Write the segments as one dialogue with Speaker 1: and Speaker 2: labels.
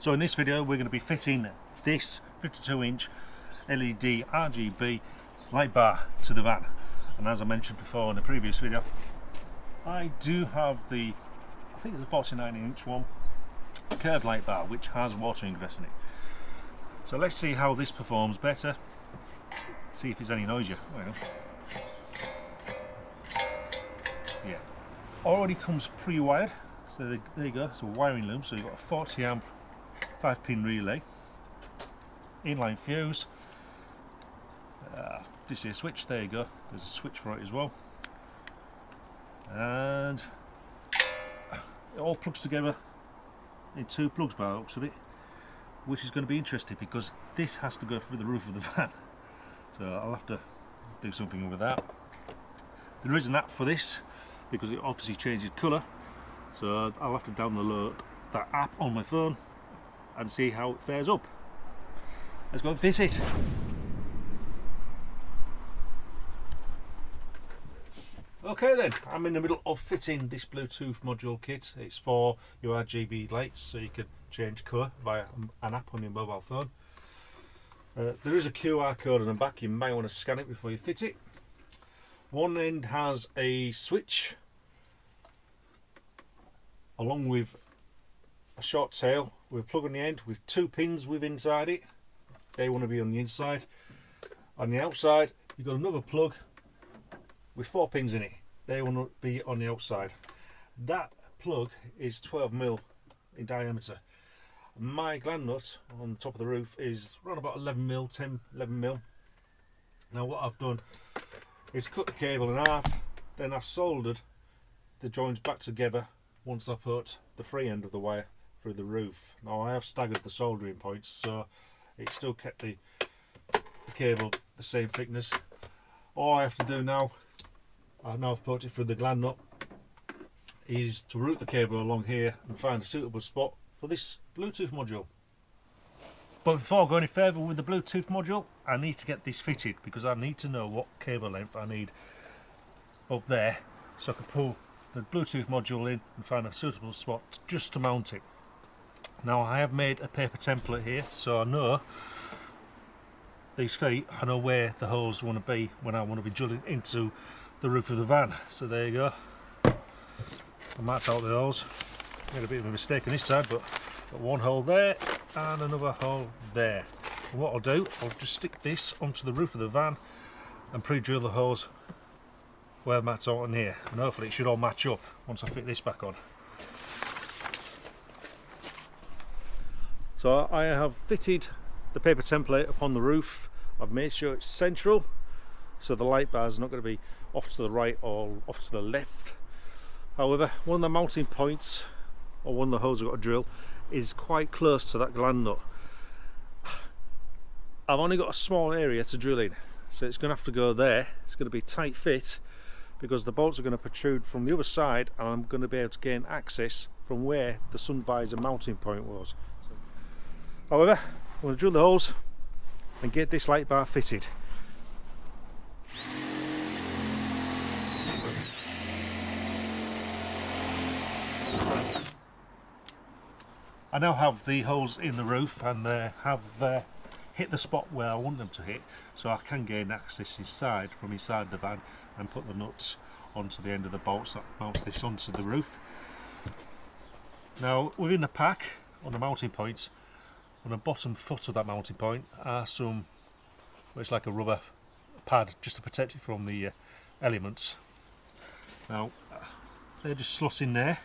Speaker 1: So in this video we're going to be fitting this 52-inch LED RGB light bar to the van, and as I mentioned before in the previous video, I do have the, I think it's a 49-inch one, curved light bar which has water ingress in it. So let's see how this performs better, see if it's any noisier. Well, yeah, already comes pre-wired, so there you go. It's a wiring loom, so you've got a 40 amp 5-pin relay, inline fuse, this is a switch, there you go, there's a switch for it as well, and it all plugs together in 2 plugs by the looks of it, which is going to be interesting because this has to go through the roof of the van, so I'll have to do something with that. There is an app for this because it obviously changes colour, so I'll have to download that app on my phone and see how it fares up. Let's go and fit it. Okay then, I'm in the middle of fitting this Bluetooth module kit. It's for your RGB lights, so you can change colour via an app on your mobile phone. There is a QR code on the back, you might want to scan it before you fit it. One end has a switch along with a short tail with a plug on the end with 2 pins with inside it. They want to be on the inside. On the outside you've got another plug with 4 pins in it. They want to be on the outside. That plug is 12mm in diameter. My gland nut on the top of the roof is around about 11mm, 10-11mm. Now what I've done is cut the cable in half, then I soldered the joints back together once I put the free end of the wire through the roof. Now I have staggered the soldering points, so it still kept the cable the same thickness. All I have to do now I've put it through the gland nut, is to route the cable along here and find a suitable spot for this Bluetooth module. But before I go any further with the Bluetooth module, I need to get this fitted because I need to know what cable length I need up there so I can pull the Bluetooth module in and find a suitable spot just to mount it. Now I have made a paper template here, so I know these feet, I know where the holes want to be when I want to be drilling into the roof of the van. So there you go, I marked out the holes. Made a bit of a mistake on this side, but got one hole there and another hole there. And what I'll do, I'll just stick this onto the roof of the van and pre-drill the holes where I marked out on here, and hopefully it should all match up once I fit this back on. So I have fitted the paper template upon the roof. I've made sure it's central, so the light bar is not going to be off to the right or off to the left. However, one of the mounting points, or one of the holes I've got to drill, is quite close to that gland nut. I've only got a small area to drill in, so it's going to have to go there. It's going to be tight fit because the bolts are going to protrude from the other side, and I'm going to be able to gain access from where the sun visor mounting point was. However, I'm going to drill the holes and get this light bar fitted. I now have the holes in the roof, and they have hit the spot where I want them to hit, so I can gain access inside from inside the van and put the nuts onto the end of the bolts that mounts this onto the roof. Now within the pack, on the mounting points, on the bottom foot of that mounting point are some, well, it's like a rubber pad just to protect it from the elements. Now they're just slot in there,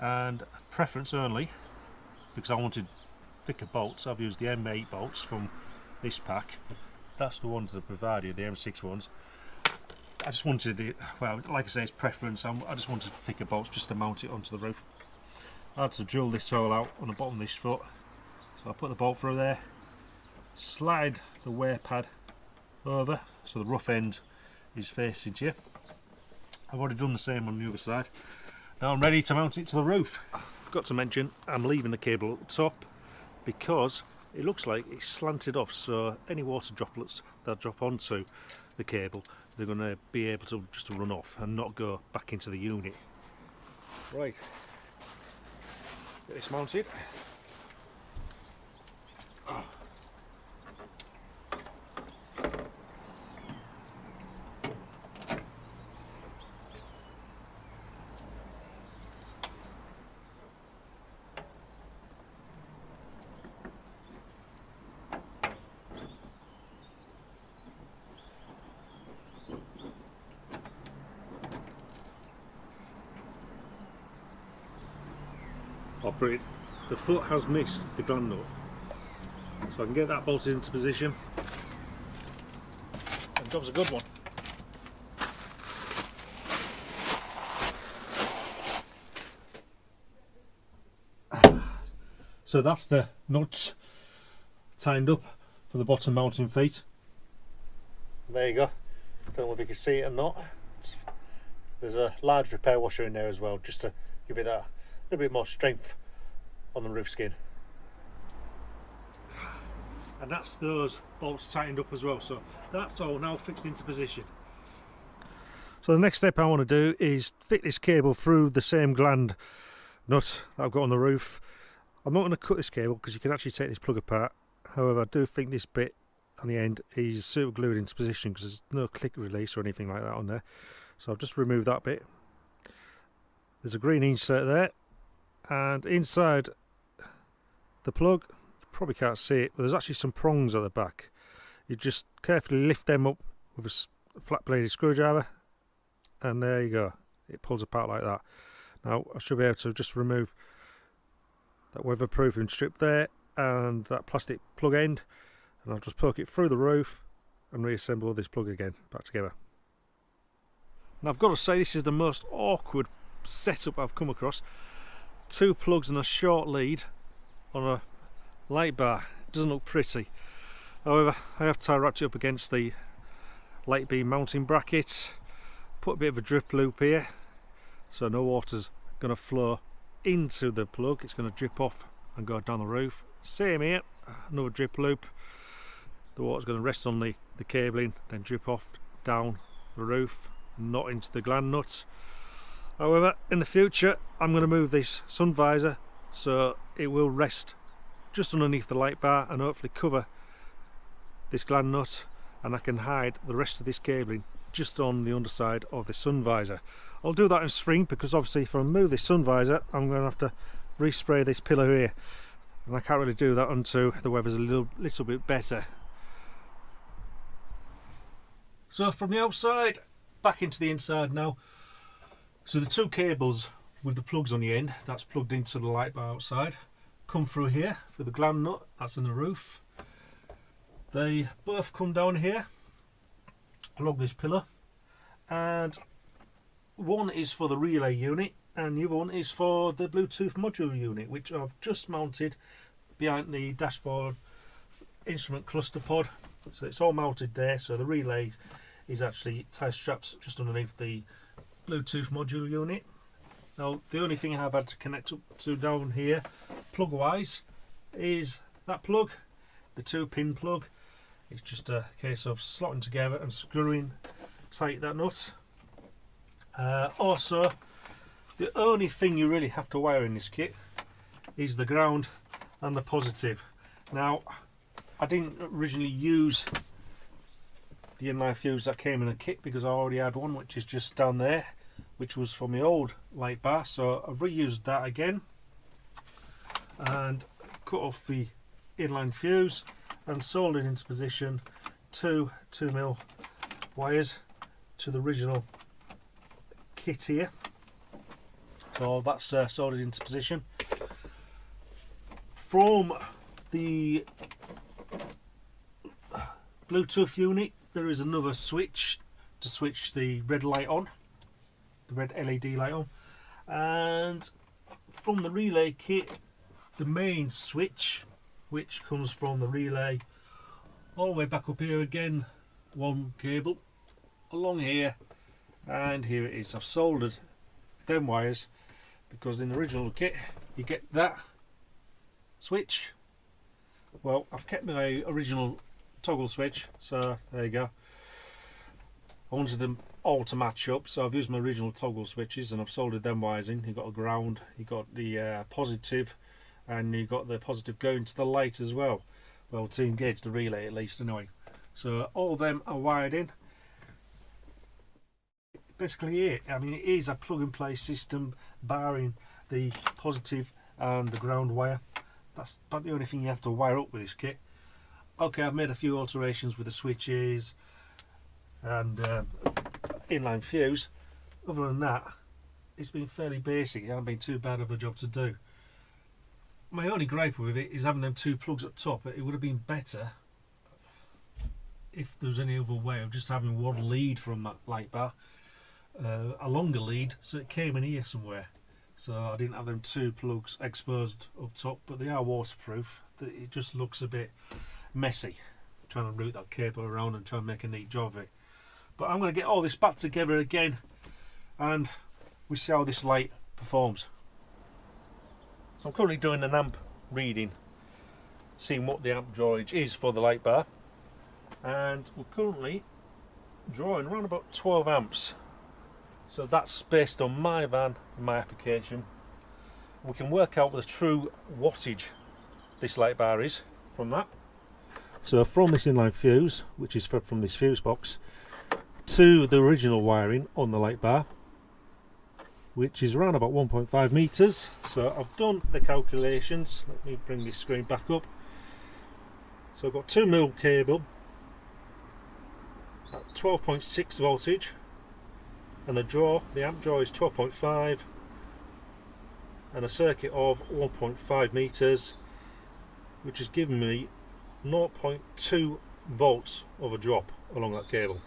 Speaker 1: and preference only, because I wanted thicker bolts, I've used the M8 bolts from this pack. That's the ones that provided, the M6 ones. I just wanted it, well, like I say, it's preference. I just wanted thicker bolts just to mount it onto the roof. I had to drill this hole out on the bottom of this foot, so I put the bolt through there, slide the wear pad over so the rough end is facing to you. I've already done the same on the other side. Now I'm ready to mount it to the roof. I forgot to mention I'm leaving the cable at the top because it looks like it's slanted off, so any water droplets that drop onto the cable, they're going to be able to just run off and not go back into the unit. Right, get this mounted. Operate. The foot has missed the gland nut, so I can get that bolted into position. And job's a good one. So that's the nuts tightened up for the bottom mounting feet. There you go. Don't know if you can see it or not. There's a large repair washer in there as well, just to give it that a little bit more strength on the roof skin. And that's those bolts tightened up as well, so that's all now fixed into position. So the next step I want to do is fit this cable through the same gland nut that I've got on the roof. I'm not going to cut this cable because you can actually take this plug apart. However, I do think this bit on the end is super glued into position because there's no click release or anything like that on there. So I've just removed that bit. There's a green insert there, and inside the plug, you probably can't see it, but there's actually some prongs at the back. You just carefully lift them up with a flat bladed screwdriver, and there you go. It pulls apart like that. Now I should be able to just remove that weatherproofing strip there and that plastic plug end, and I'll just poke it through the roof and reassemble this plug again back together. And I've got to say, this is the most awkward setup I've come across. 2 plugs and a short lead on a light bar. It doesn't look pretty. However, I have tie wrapped it up against the light beam mounting bracket, put a bit of a drip loop here so no water's going to flow into the plug, it's going to drip off and go down the roof. Same here, another drip loop. The water's going to rest on the cabling, then drip off down the roof, not into the gland nuts. However, in the future I'm going to move this sun visor so it will rest just underneath the light bar and hopefully cover this gland nut, and I can hide the rest of this cabling just on the underside of the sun visor. I'll do that in spring because obviously if I remove this sun visor I'm going to have to respray this pillar here, and I can't really do that until the weather's a little bit better. So from the outside back into the inside now. So the 2 cables with the plugs on the end, that's plugged into the light bar outside, come through here for the gland nut, that's in the roof. They both come down here along this pillar, and one is for the relay unit and the other one is for the Bluetooth module unit, which I've just mounted behind the dashboard instrument cluster pod. So it's all mounted there, so the relay is actually tie strapped just underneath the Bluetooth module unit. Now the only thing I've had to connect up to down here plug wise is that plug, the 2-pin plug. It's just a case of slotting together and screwing tight that nut. Also, the only thing you really have to wire in this kit is the ground and the positive. Now I didn't originally use the inline fuse that came in a kit because I already had one, which is just down there, which was from the old light bar, so I've reused that again and cut off the inline fuse and soldered into position 2 2mm wires to the original kit here. So that's soldered into position. From the Bluetooth unit there is another switch to switch the red light on, the red LED light on, and from the relay kit the main switch, which comes from the relay all the way back up here again, one cable along here, and here it is. I've soldered them wires because in the original kit you get that switch. Well, I've kept my original toggle switch, so there you go. I wanted them all to match up, so I've used my original toggle switches and I've soldered them wires in. You've got a ground, you've got the positive, and you've got the positive going to the light as well. well, to engage the relay at least anyway. So all of them are wired in. Basically it, I mean, it is a plug and play system barring the positive and the ground wire. That's about the only thing you have to wire up with this kit. Okay, I've made a few alterations with the switches and inline fuse. Other than that, it's been fairly basic. It hasn't been too bad of a job to do. My only gripe with it is having them two plugs up top. It would have been better if there was any other way of just having one lead from that light bar, a longer lead, so it came in here somewhere. So I didn't have them two plugs exposed up top, but they are waterproof. It just looks a bit messy trying to route that cable around and try and make a neat job of it. But I'm going to get all this back together again and we see how this light performs. So I'm currently doing an amp reading, seeing what the amp drawage is for the light bar, and we're currently drawing around about 12 amps. So that's based on my van and my application. We can work out the true wattage this light bar is from that. So from this inline fuse, which is fed from this fuse box, to the original wiring on the light bar, which is around about 1.5 meters. So I've done the calculations. Let me bring this screen back up. So I've got 2mm cable at 12.6 voltage, and the amp draw is 12.5, and a circuit of 1.5 meters, which has given me 0.2 volts of a drop along that cable.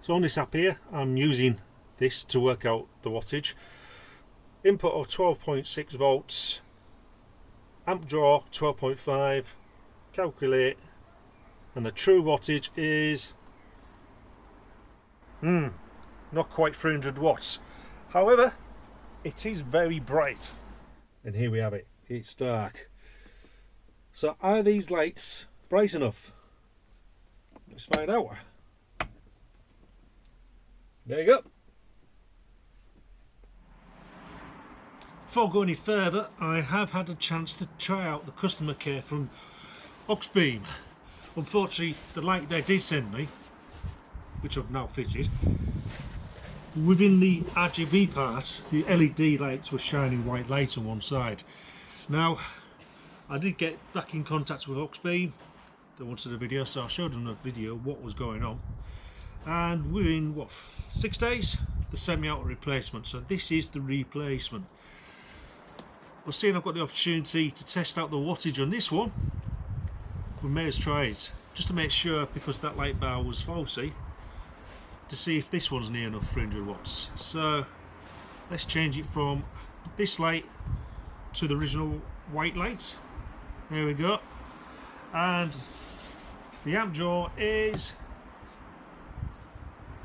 Speaker 1: So on this app here, I'm using this to work out the wattage. Input of 12.6 volts, amp draw 12.5, calculate, and the true wattage is not quite 300 watts. However, it is very bright, and here we have it. It's dark. So are these lights bright enough? Let's find out. There you go. Before going any further, I have had a chance to try out the customer care from Auxbeam. Unfortunately, the light they did send me, which I've now fitted, within the RGB part, the LED lights were shining white light on one side. Now, I did get back in contact with Auxbeam. They wanted a video, so I showed them the video what was going on, and within what, 6 days they sent me out a replacement. So this is the replacement. Well, seeing I've got the opportunity to test out the wattage on this one, we may as try it just to make sure, because that light bar was faulty, to see if this one's near enough 300 watts. So let's change it from this light to the original white light. There we go. And the amp draw is,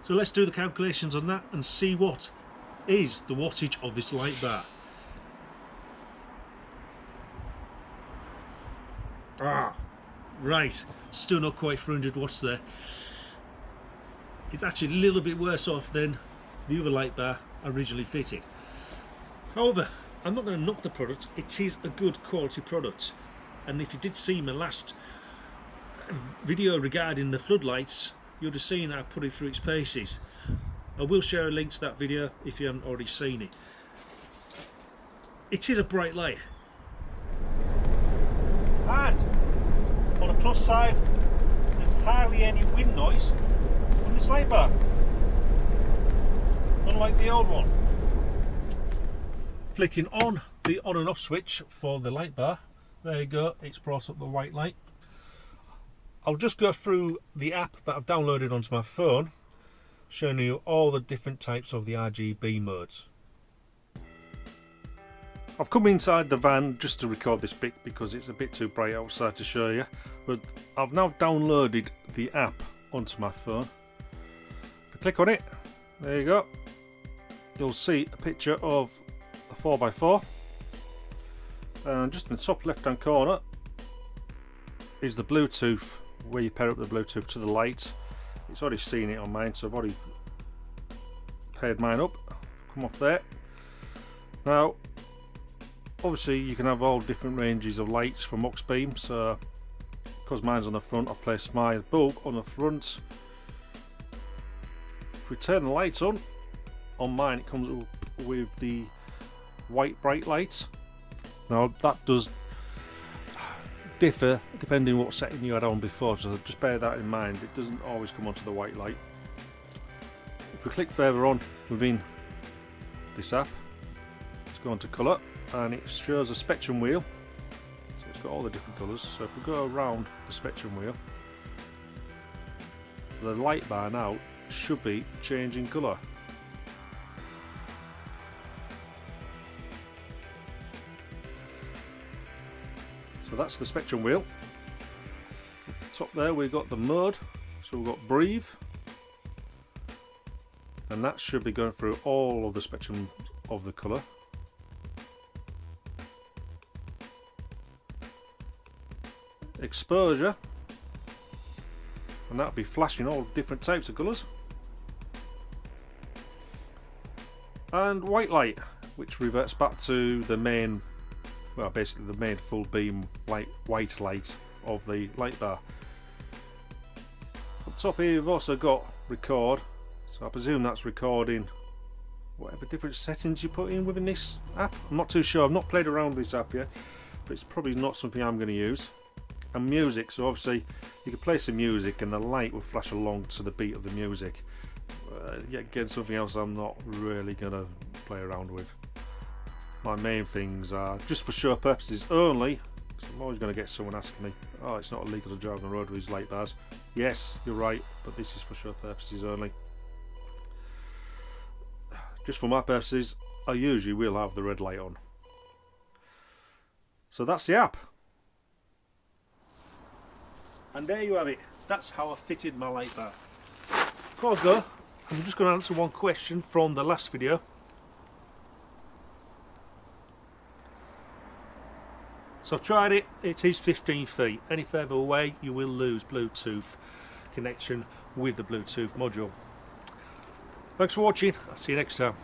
Speaker 1: so let's do the calculations on that and see what is the wattage of this light bar. Right, still not quite 400 watts there. It's actually a little bit worse off than the other light bar originally fitted. However, I'm not going to knock the product. It is a good quality product, and if you did see my last video regarding the floodlights, you'd have seen I put it through its paces. I will share a link to that video if you haven't already seen it. It is a bright light. And on the plus side, there's hardly any wind noise from this light bar, unlike the old one. Flicking on the on and off switch for the light bar, there you go, it's brought up the white light. I'll just go through the app that I've downloaded onto my phone, showing you all the different types of the RGB modes. I've come inside the van just to record this bit because it's a bit too bright outside to show you, but I've now downloaded the app onto my phone. If I click on it, there you go, you'll see a picture of a 4x4, and just in the top left hand corner is the Bluetooth, where you pair up the Bluetooth to the light. It's already seen it on mine, so I've already paired mine up. Come off there. Now obviously you can have all different ranges of lights from Auxbeam, so because mine's on the front, I've placed my bulb on the front. If we turn the lights on mine, it comes up with the white bright lights. Now that does differ depending what setting you had on before, so just bear that in mind. It doesn't always come onto the white light. If we click further on within this app, let's go on to colour, and it shows a spectrum wheel, so it's got all the different colours. So if we go around the spectrum wheel, the light bar now should be changing colour. So that's the spectrum wheel. Top there we've got the mode, so we've got breathe, and that should be going through all of the spectrum of the colour. Exposure, and that'll be flashing all different types of colours. And white light, which reverts back to the main, well, basically the main full beam white light of the light bar. Up top here we've also got record, so I presume that's recording whatever different settings you put in within this app. I'm not too sure, I've not played around with this app yet, but it's probably not something I'm going to use. And music, so obviously you can play some music and the light will flash along to the beat of the music. Yet again, something else I'm not really going to play around with. My main things are just for show purposes only, because I'm always going to get someone asking me, oh, it's not illegal to drive on the road with these light bars. Yes, you're right, but this is for show purposes only. Just for my purposes, I usually will have the red light on. So that's the app. And there you have it. That's how I fitted my light bar. Before I go, I'm just going to answer one question from the last video. So I've tried it, it is 15 feet. Any further away you will lose Bluetooth connection with the Bluetooth module. Thanks for watching, I'll see you next time.